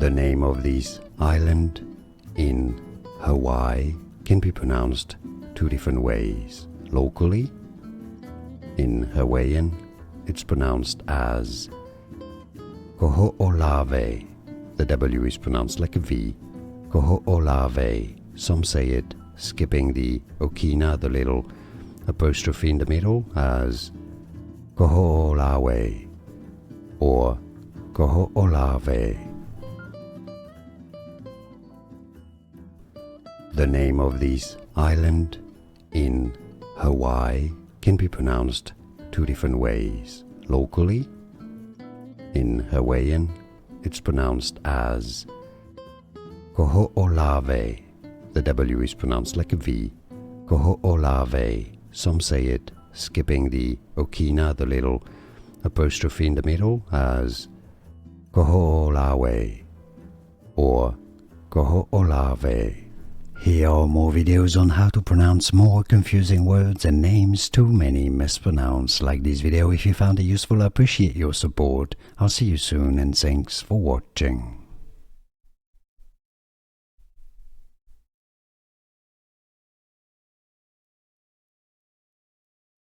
The name of this island in Hawaii can be pronounced two different ways. Locally, in Hawaiian, it's pronounced as Kahoolawe. The W is pronounced like a V. Kahoolawe. Some say it skipping the okina, the little apostrophe in the middle, as Kahoolawe or Kahoolawe. The name of this island in Hawaii can be pronounced two different ways. Locally, in Hawaiian, it's pronounced as Kahoolawe. The W is pronounced like a V. Kahoolawe. Some say it skipping the okina, the little apostrophe in the middle, as Kahoolawe or Kahoolawe. Here are more videos on how to pronounce more confusing words and names too many mispronounced. Like this video if you found it useful. I appreciate your support. I'll see you soon and thanks for watching.